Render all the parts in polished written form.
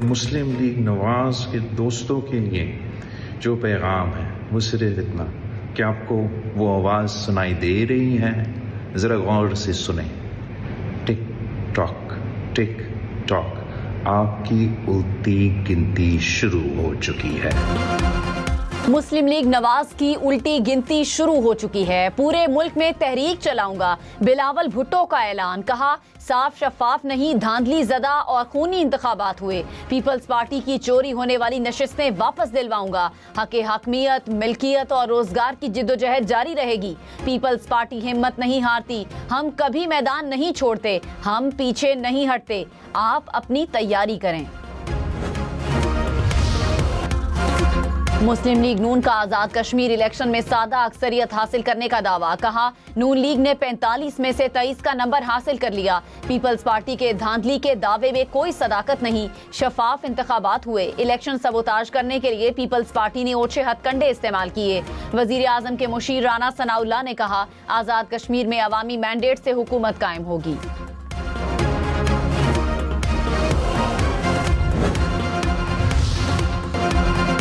मुस्लिम league Nawaz के दोस्तों के लिए जो पैगाम है वो सिर्फ इतना कि आपको वो आवाज़ सुनाई दे रही है, ज़रा गौर से सुने। टिक टॉक आपकी उल्टी गिनती शुरू हो चुकी है। मुस्लिम लीग नवाज की उल्टी गिनती शुरू हो चुकी है। पूरे मुल्क में तहरीक चलाऊंगा, बिलावल भुट्टो का ऐलान। कहा साफ शफाफ नहीं, धांधली ज़दा और खूनी इंतखाबात हुए। पीपल्स पार्टी की चोरी होने वाली नशिस्तें वापस दिलवाऊंगा। हक़ हकमियत, मिल्कियत और रोजगार की जिद्दोजहद जारी रहेगी। पीपल्स पार्टी हिम्मत नहीं हारती, हम कभी मैदान नहीं छोड़ते, हम पीछे नहीं हटते। आप अपनी तैयारी करें। मुस्लिम लीग नून का आज़ाद कश्मीर इलेक्शन में सादा अक्सरियत हासिल करने का दावा। कहा नून लीग ने 45 में से 23 का नंबर हासिल कर लिया। पीपल्स पार्टी के धांधली के दावे में कोई सदाकत नहीं, शफाफ इंतखाबात हुए। इलेक्शन सबोताज करने के लिए पीपल्स पार्टी ने ओछे हथकंडे इस्तेमाल किए। वजीर आजम के मुशीर राना सनाउल्लाह ने कहा आज़ाद कश्मीर में अवामी मैंडेट से हुकूमत कायम होगी।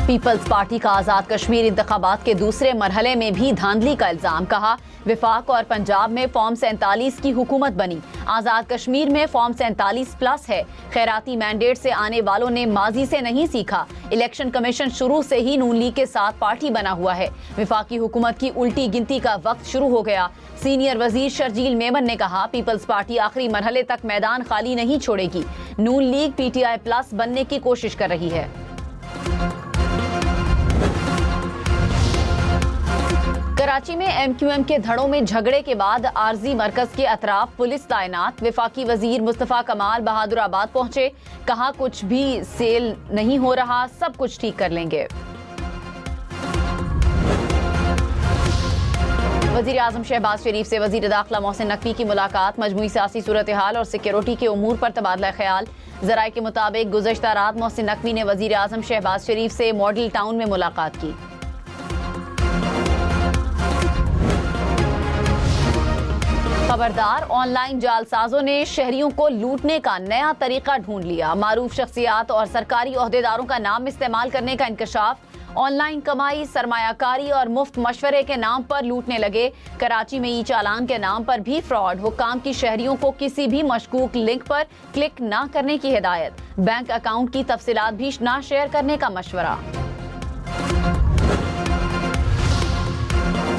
पीपल्स पार्टी का आज़ाद कश्मीर इंतखाबात के दूसरे मरहले में भी धांधली का इल्जाम। कहा विफाक और पंजाब में फॉर्म 47 की हुकूमत बनी, आज़ाद कश्मीर में फॉर्म 47+ है। खैराती मैंडेट से आने वालों ने माजी से नहीं सीखा। इलेक्शन कमीशन शुरू से ही नून लीग के साथ पार्टी बना हुआ है। विफाकी हुकूमत की उल्टी गिनती का वक्त शुरू हो गया। सीनियर वजीर शर्जील मेमन ने कहा पीपल्स पार्टी आखिरी मरहले तक मैदान खाली नहीं छोड़ेगी। नून लीग PTI+ बनने की कोशिश कर रही है। कराची में MQM के धड़ों में झगड़े के बाद आरजी मरकज के अतराफ पुलिस तैनात। वफाकी वजीर मुस्तफा कमाल बहादुराबाद पहुंचे। कहा कुछ भी सेल नहीं हो रहा, सब कुछ ठीक कर लेंगे। वजीर आजम शहबाज शरीफ से वजीर दाखिला मोहसिन नकवी की मुलाकात। मजमूई सियासी सूरत हाल और सिक्योरिटी के उमूर पर तबादला ख्याल। जराये के मुताबिक गुज़श्ता रात मोहसिन नकवी ने वजीर आजम शहबाज शरीफ से मॉडल टाउन में मुलाकात की। खबरदार, ऑनलाइन जालसाजों ने शहरियों को लूटने का नया तरीका ढूंढ लिया। मारूफ शख्सियात और सरकारी ओहदेदारों का नाम इस्तेमाल करने का इंकशाफ। ऑनलाइन कमाई, सरमायाकारी और मुफ्त मशवरे के नाम पर लूटने लगे। कराची में ई चालान के नाम पर भी फ्रॉड। हुक्काम की शहरियों को किसी भी मशकूक लिंक पर क्लिक न करने की हिदायत। बैंक अकाउंट की तफसीलात भी ना शेयर करने का मशवरा।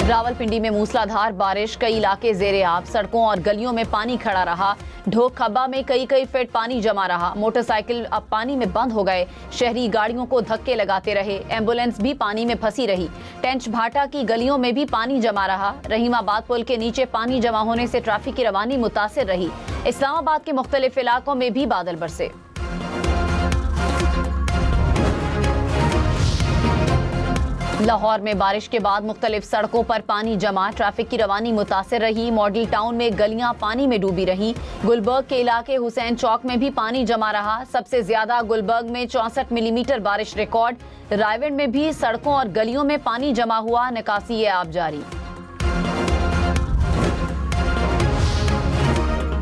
रावलपिंडी में मूसलाधार बारिश, कई इलाके ज़ेरे आब। सड़कों और गलियों में पानी खड़ा रहा। ढोक खब्बा में कई फीट पानी जमा रहा। मोटरसाइकिल अब पानी में बंद हो गए। शहरी गाड़ियों को धक्के लगाते रहे। एम्बुलेंस भी पानी में फंसी रही। टेंच भाटा की गलियों में भी पानी जमा रहा। रहीमाबाद पुल के नीचे पानी जमा होने से ट्रैफिक की रवानी मुतासिर रही। इस्लामाबाद के मुख्तलिफ इलाकों में भी बादल बरसे। लाहौर में बारिश के बाद मुख्तलिफ सड़कों पर पानी जमा, ट्रैफिक की रवानी मुतासिर रही। मॉडल टाउन में गलियां पानी में डूबी रही। गुलबर्ग के इलाके हुसैन चौक में भी पानी जमा रहा। सबसे ज्यादा गुलबर्ग में 64 मिलीमीटर बारिश रिकॉर्ड। रायविंड में भी सड़कों और गलियों में पानी जमा हुआ। निकासी आब जारी।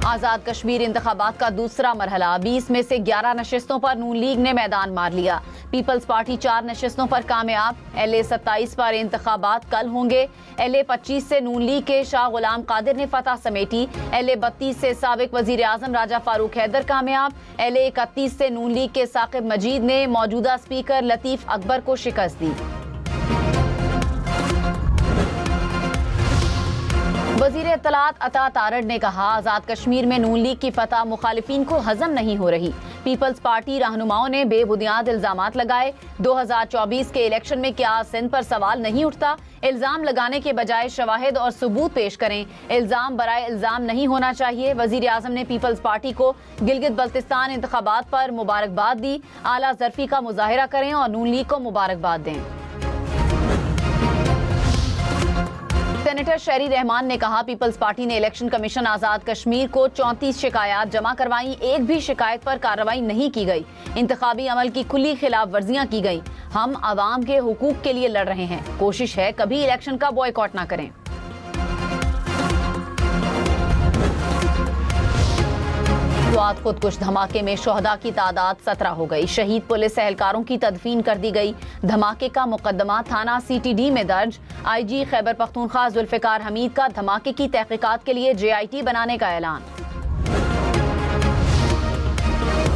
आज़ाद कश्मीर इंतखाबात का दूसरा मरहला। 20 में से 11 नशिस्तों पर नून लीग ने मैदान मार लिया। पीपल्स पार्टी 4 नशिस्तों पर कामयाब। LA 27 पर इंतखाबात कल होंगे। LA 25 से नून लीग के शाह गुलाम कादिर ने फतह समेटी। LA 32 से साबिक वजीर आजम राजा फारूक हैदर कामयाब। LA 31 से नून लीग के साकिब मजीद ने मौजूदा स्पीकर लतीफ अकबर को शिकस्त दी। वजीर इत्तलात अता तारड़ ने कहा आज़ाद कश्मीर में नून लीग की फतह मुखालिफिन को हजम नहीं हो रही। पीपल्स पार्टी रहनुमाओं ने बेबुनियाद इल्जामात लगाए। 2024 के इलेक्शन में क्या सिंध पर सवाल नहीं उठता? इल्जाम लगाने के बजाय शवाहिद और सबूत पेश करें। इल्जाम बराए इल्जाम नहीं होना चाहिए। वजीर आजम ने पीपल्स पार्टी को गिलगित बल्तिस्तान इंतखाबात पर मुबारकबाद दी। आला ज़रफ़ी का मुजाहिरा करें और नून लीग को मुबारकबाद दें। सेनेटर शहरी रहमान ने कहा पीपल्स पार्टी ने इलेक्शन कमीशन आज़ाद कश्मीर को 34 शिकायत जमा करवाई। एक भी शिकायत पर कार्रवाई नहीं की गई। इंतखाबी अमल की खुली खिलाफ वर्जियां की गई। हम आवाम के हुकूक के लिए लड़ रहे हैं। कोशिश है कभी इलेक्शन का बॉयकॉट ना करें। स्वात खुदकुश धमाके में शोहदा की तादाद 17 हो गई। शहीद पुलिस एहलकारों की तदफीन कर दी गई। धमाके का मुकदमा थाना CTD में दर्ज। IG खैबर पख्तूनख्वा जुल्फिकार हमीद का धमाके की तहकीकात के लिए JIT बनाने का ऐलान।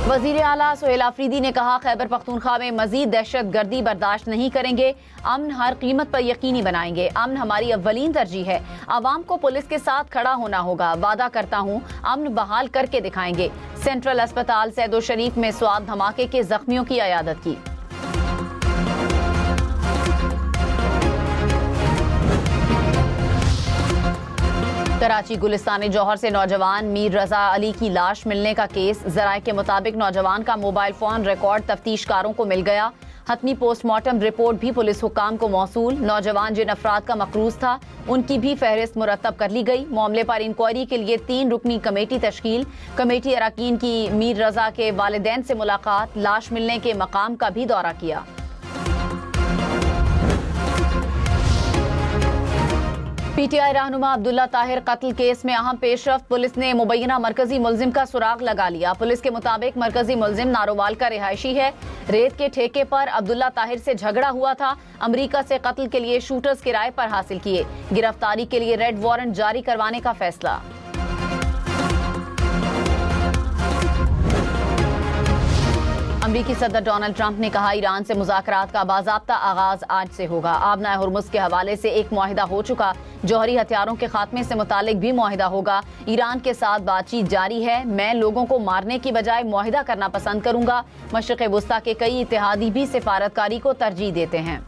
वजीर आला सुहेल आफरीदी ने कहा, खैबर पख्तूनख्वा में मजीद दहशत गर्दी बर्दाश्त नहीं करेंगे। अमन हर कीमत पर यकीनी बनाएंगे। अमन हमारी अव्वलीन तरजीह है। आवाम को पुलिस के साथ खड़ा होना होगा। वादा करता हूँ अमन बहाल करके दिखाएंगे। सेंट्रल अस्पताल सैदो शरीफ में स्वात धमाके के जख्मियों की अयादत की। कराची गुलिस्तान जौहर से नौजवान मीर रजा अली की लाश मिलने का केस। जराये के मुताबिक नौजवान का मोबाइल फोन रिकॉर्ड तफ्तीशकारों को मिल गया। हतमी पोस्टमार्टम रिपोर्ट भी पुलिस हुक्काम को मौसूल। नौजवान जिन अफराद का मकरूज था उनकी भी फहरिस्त मुरतब कर ली गई। मामले पर इंक्वायरी के लिए 3 रुकनी कमेटी तश्कील। कमेटी अरकान की मीर रजा के वालिदैन से मुलाकात, लाश मिलने के मकाम का भी दौरा किया। PTI रहनुमा अब्दुल्ला ताहिर कत्ल केस में अहम पेशरफ्त। पुलिस ने मुबैना मरकजी मुलजिम का सुराग लगा लिया। पुलिस के मुताबिक मरकजी मुलजिम नारोवाल का रिहायशी है। रेत के ठेके पर अब्दुल्ला ताहिर से झगड़ा हुआ था। अमरीका से कत्ल के लिए शूटर्स किराए पर हासिल किए। गिरफ्तारी के लिए रेड वारंट जारी करवाने का फैसला। अमरीकी सदर डोनाल्ड ट्रंप ने कहा, ईरान से मुज़ाकरात का बाज़ाब्ता आगाज आज से होगा। आबनाए हुर्मुज़ के हवाले से एक मुआहिदा हो चुका। जौहरी हथियारों के खात्मे से मुतालिक भी मुआहिदा होगा। ईरान के साथ बातचीत जारी है। मैं लोगों को मारने की बजाय मुआहिदा करना पसंद करूंगा। मशरिक़ वुस्ता के कई इत्तेहादी भी सिफारतकारी को तरजीह देते हैं।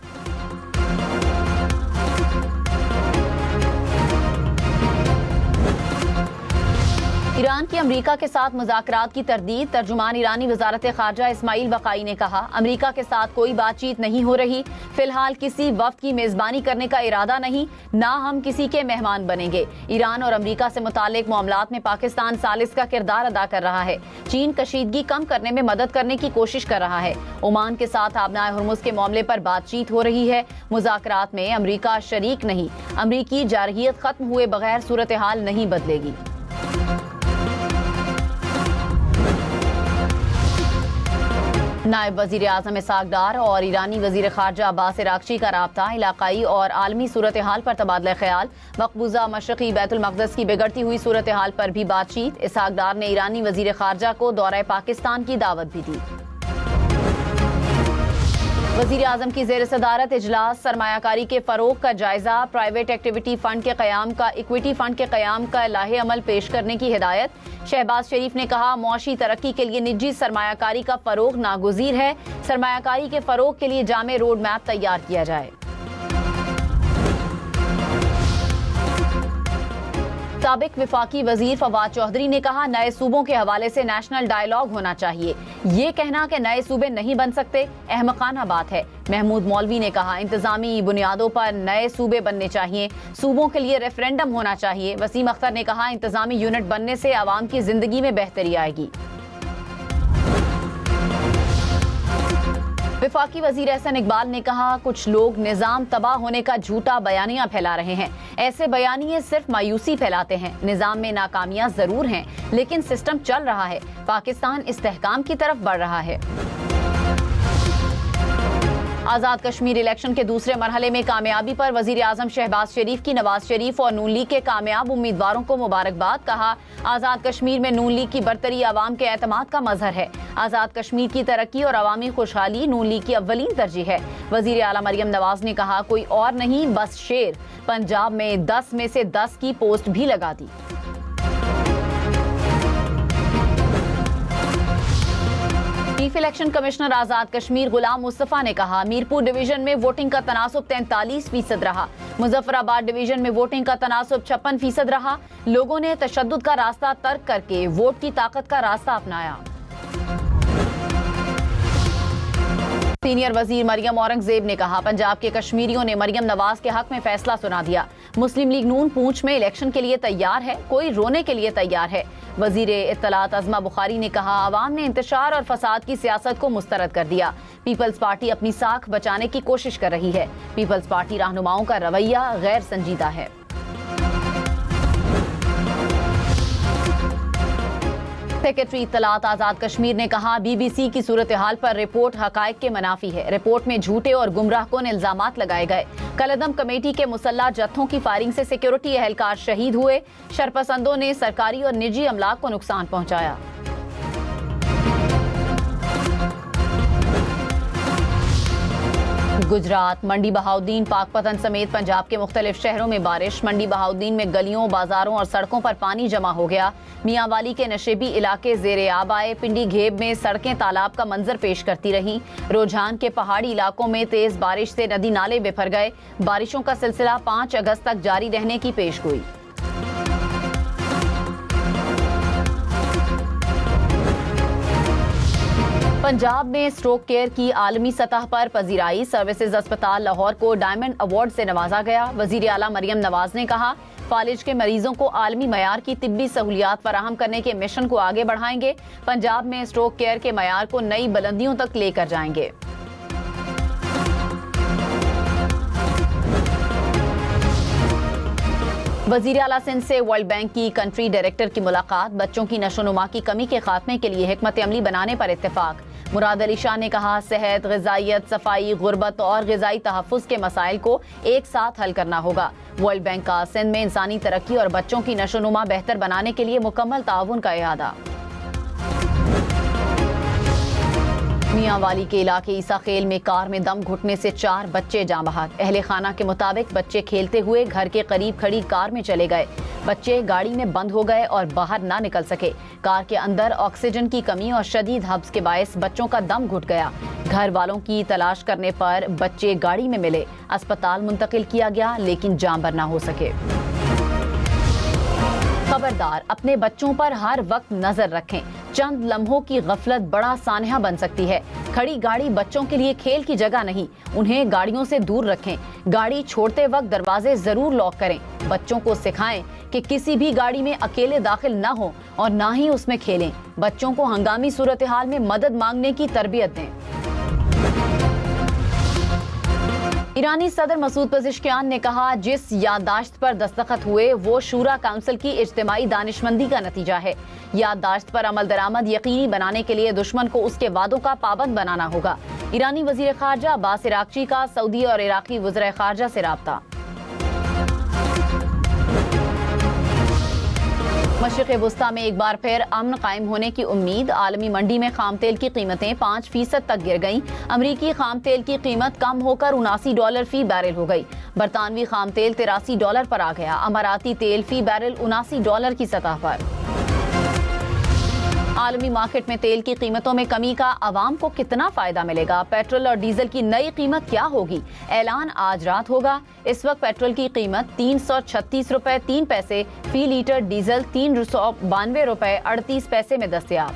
ईरान की अमरीका के साथ मुज़ाकरात की तरदीद। तर्जुमान ईरानी वज़ारत ख़ारजा इस्माइल बक़ाई ने कहा, अमरीका के साथ कोई बातचीत नहीं हो रही। फिलहाल किसी वफ़द की मेज़बानी करने का इरादा नहीं, ना हम किसी के मेहमान बनेंगे। ईरान और अमरीका से मुतालिक मामलात में पाकिस्तान सालिस का किरदार अदा कर रहा है। चीन कशीदगी कम करने में मदद करने की कोशिश कर रहा है। ओमान के साथ आबनाए हुर्मुज़ के मामले पर बातचीत हो रही है। मुज़ाकरात में अमरीका शरीक नहीं। अमरीकी जारहियत खत्म हुए बगैर सूरत हाल नहीं बदलेगी। नायब वज़ीर आज़म इसहाक़ डार और ईरानी वज़ीर ख़ारजा अब्बास अराग़ची का राब्ता। इलाक़ाई और आलमी सूरत हाल पर तबादला ख्याल। मक़बूज़ा मशरक़ी बैतुल मक़दस की बिगड़ती हुई सूरत हाल पर भी बातचीत। इसहाक़ डार ने ईरानी वज़ीर ख़ारजा को दौरा पाकिस्तान की दावत भी दी। वज़ीर आज़म की ज़ेर सदारत इजलास। सरमायाकारी के फ़रोग़ का जायज़ा। प्राइवेट एक्टिविटी फ़ंड के क़याम का इक्विटी फ़ंड के क़याम का लाहे अमल पेश करने की हिदायत। शहबाज शरीफ ने कहा, मुआशी तरक्की के लिए निजी सरमायाकारी का फ़रोग़ नागुज़ीर है। सरमायाकारी के फ़रोग़ के लिए जामे रोड मैप तैयार किया जाए। साबिक विफाकी वजीर फवाद चौधरी ने कहा, नए सूबों के हवाले से नेशनल डायलॉग होना चाहिए। ये कहना कि नए सूबे नहीं बन सकते अहमकाना बात है। महमूद मौलवी ने कहा, इंतजामी बुनियादों पर नए सूबे बनने चाहिए। सूबों के लिए रेफरेंडम होना चाहिए। वसीम अख्तर ने कहा, इंतजामी यूनिट बनने से आवाम की जिंदगी में बेहतरी आएगी। विफाकी वजीर एहसन इकबाल ने कहा, कुछ लोग निजाम तबाह होने का झूठा बयानियां फैला रहे हैं। ऐसे बयानिए सिर्फ मायूसी फैलाते हैं। निजाम में नाकामियां जरूर हैं, लेकिन सिस्टम चल रहा है। पाकिस्तान इस्तेहकाम की तरफ बढ़ रहा है। आज़ाद कश्मीर इलेक्शन के दूसरे मरहले में कामयाबी पर वजीर आज़म शहबाज शरीफ की नवाज शरीफ और नून लीग के कामयाब उम्मीदवारों को मुबारकबाद। कहा, आज़ाद कश्मीर में नून लीग की बरतरी आवाम के एतमाद का मजहर है। आज़ाद कश्मीर की तरक्की और अवामी खुशहाली नून लीग की अव्वलीन तरजीह है। वजीर आला मरियम नवाज ने कहा, कोई और नहीं बस शेर। पंजाब में 10 में से 10 की पोस्ट भी लगा दी। Chief election commissioner Azad Kashmir गुलाम मुस्तफ़ा ने कहा, मीरपुर डिवीजन में वोटिंग का तनासुब 43% रहा। मुजफ्फराबाद डिवीजन में वोटिंग का तनासुब 56% रहा। लोगों ने तशद्दुद का रास्ता तर्क करके वोट की ताकत का रास्ता अपनाया। सीनियर वजीर मरियम औरंगजेब ने कहा, पंजाब के कश्मीरियों ने मरियम नवाज के हक में फैसला सुना दिया। मुस्लिम लीग नून पूंछ में इलेक्शन के लिए तैयार है, कोई रोने के लिए तैयार है। वजीर इत्तलात अज़मा बुखारी ने कहा, आवाम ने इंतशार और फसाद की सियासत को मुस्तरद कर दिया। पीपल्स पार्टी अपनी साख बचाने की कोशिश कर रही है। पीपल्स पार्टी रहनुमाओं का रवैया गैर संजीदा है। सेक्रेटरी इत्तलात आजाद कश्मीर ने कहा, बीबीसी की सूरत हाल पर रिपोर्ट हकायक के मुनाफी है। रिपोर्ट में झूठे और गुमराहकुन इल्जामात लगाए गए। कलअदम कमेटी के मुसल्लह जत्थों की फायरिंग से सिक्योरिटी एहलकार शहीद हुए। शरपसंदों ने सरकारी और निजी अमलाक को नुकसान पहुंचाया। गुजरात मंडी बहाउद्दीन पाकपतन समेत पंजाब के मुख्तलिफ शहरों में बारिश। मंडी बहाउद्दीन में गलियों, बाजारों और सड़कों पर पानी जमा हो गया। मियांवाली के नशेबी इलाके ज़ेरे आब आए। पिंडी घेब में सड़कें तालाब का मंजर पेश करती रहीं। रुझान के पहाड़ी इलाकों में तेज बारिश से नदी नाले बिफर गए। बारिशों का सिलसिला 5 अगस्त तक जारी रहने की पेशगोई। पंजाब में स्ट्रोक केयर की आलमी सतह पर पजीराई। सर्विसेज अस्पताल लाहौर को डायमंड अवार्ड से नवाजा गया। वजीर आला मरियम नवाज ने कहा, फालिज के मरीजों को आलमी मयार की तिब्बी सहूलियात फराहम करने के मिशन को आगे बढ़ाएंगे। पंजाब में स्ट्रोक केयर के मयार को नई बुलंदियों तक लेकर जाएंगे। वजीर आला सिंध से वर्ल्ड बैंक की कंट्री डायरेक्टर की मुलाकात। बच्चों की नशोनुमा की कमी के खात्मे के लिए हिकमत अमली बनाने पर इत्तेफाक। मुराद अली शाह ने कहा, सेहत, ग़िज़ाइयत, सफाई, गुर्बत और ग़िज़ाई तहफ़्फ़ुज़ के मसाइल को एक साथ हल करना होगा। वर्ल्ड बैंक का सिंध में इंसानी तरक्की और बच्चों की नशोनुमा बेहतर बनाने के लिए मुकम्मल ताउन का इरादा। मियांवाली के इलाके ईसा खेल में कार में दम घुटने से 4 बच्चे जाँ बहक। अहले खाना के मुताबिक बच्चे खेलते हुए घर के करीब खड़ी कार में चले गए। बच्चे गाड़ी में बंद हो गए और बाहर ना निकल सके। कार के अंदर ऑक्सीजन की कमी और शदीद हब्स के बायस बच्चों का दम घुट गया। घर वालों की तलाश करने पर बच्चे गाड़ी में मिले। अस्पताल मुंतकिल किया गया, लेकिन जान बर ना हो सके। खबरदार, अपने बच्चों पर हर वक्त नजर रखें। चंद लम्हों की गफलत बड़ा सानहा बन सकती है। खड़ी गाड़ी बच्चों के लिए खेल की जगह नहीं, उन्हें गाड़ियों से दूर रखें। गाड़ी छोड़ते वक्त दरवाजे जरूर लॉक करें। बच्चों को सिखाएं कि किसी भी गाड़ी में अकेले दाखिल न हो और ना ही उसमें खेलें। बच्चों को हंगामी सूरत हाल में मदद मांगने की तरबियत दें। ईरानी सदर मसूद पेज़ेश्कियान ने कहा, जिस याददाश्त पर दस्तखत हुए वो शूरा काउंसिल की इज्तिमाई दानिशमंदी का नतीजा है। याददाश्त पर अमल दरामद यकीनी बनाने के लिए दुश्मन को उसके वादों का पाबंद बनाना होगा। ईरानी वजीर खारजा अब्बास इराक्ची का सऊदी और इराकी वज़ीर खारजा से राब्ता। मशरिक़ वुस्ता में एक बार फिर अमन कायम होने की उम्मीद। आलमी मंडी में खाम तेल की कीमतें 5% तक गिर गईं। अमरीकी खाम तेल की कीमत कम होकर $79 फी बैरल हो गई। बरतानवी खाम तेल $83 पर आ गया। अमाराती तेल फी बैरल $79 की सतह पर। आलमी मार्केट में तेल की कीमतों में कमी का आवाम को कितना फायदा मिलेगा? पेट्रोल और डीजल की नई कीमत क्या होगी? ऐलान आज रात होगा। इस वक्त पेट्रोल की कीमत ₹336.03 फी लीटर, डीजल ₹392.38 में दस्तयाब।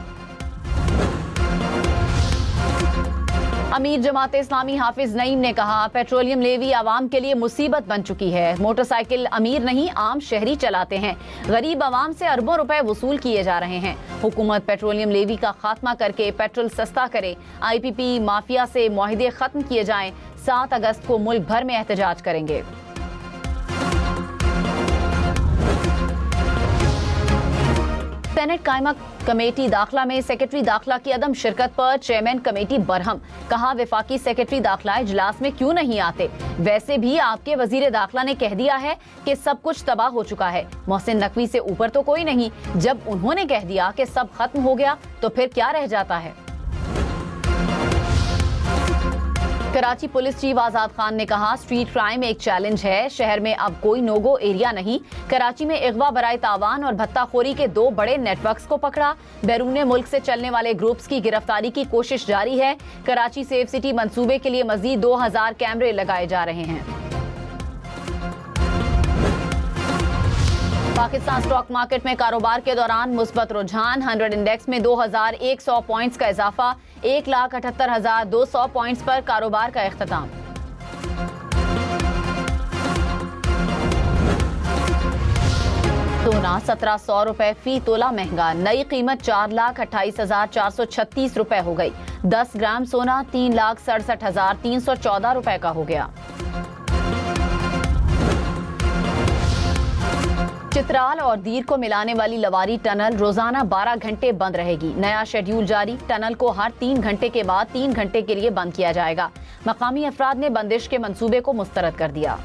अमीर जमात इस्लामी हाफिज नईम ने कहा, पेट्रोलियम लेवी आवाम के लिए मुसीबत बन चुकी है। मोटरसाइकिल अमीर नहीं, आम शहरी चलाते हैं। गरीब आवाम से अरबों रुपए वसूल किए जा रहे हैं। हुकूमत पेट्रोलियम लेवी का खात्मा करके पेट्रोल सस्ता करे। IPP माफिया से मुआहिदे खत्म किए जाएं। 7 अगस्त को मुल्क भर में एहतजाज करेंगे। सेनेट कायमा कमेटी दाखिला में सेक्रेटरी दाखिला की अदम शिरकत पर चेयरमैन कमेटी बरहम। कहा, वफाकी सेक्रेटरी दाखिला इजलास में क्यों नहीं आते? वैसे भी आपके वजीर दाखिला ने कह दिया है कि सब कुछ तबाह हो चुका है। मोहसिन नकवी से ऊपर तो कोई नहीं। जब उन्होंने कह दिया कि सब खत्म हो गया तो फिर क्या रह जाता है? कराची पुलिस चीफ आजाद खान ने कहा, स्ट्रीट क्राइम एक चैलेंज है। शहर में अब कोई नोगो एरिया नहीं। कराची में अगवा बराए तावान और भत्ताखोरी के 2 बड़े नेटवर्क्स को पकड़ा। बैरून मुल्क से चलने वाले ग्रुप्स की गिरफ्तारी की कोशिश जारी है। कराची सेफ सिटी मंसूबे के लिए मजीद 2000 कैमरे लगाए जा रहे हैं। पाकिस्तान स्टॉक मार्केट में कारोबार के दौरान मुस्बत रुझान। 100 इंडेक्स में 2100 पॉइंट्स का इजाफा। 1,78,200 पॉइंट्स पर कारोबार का इख्तिताम। सोना 1700 रुपए फी तोला महंगा। नई कीमत 4,28,436 रुपए हो गई। 10 ग्राम सोना 3,67,314 रुपए का हो गया। चित्राल और दीर को मिलाने वाली लवारी टनल रोजाना 12 घंटे बंद रहेगी। नया शेड्यूल जारी, टनल को हर 3 घंटे के बाद 3 घंटे के लिए बंद किया जाएगा। मकामी अफराद ने बंदिश के मंसूबे को मुस्तरद कर दिया।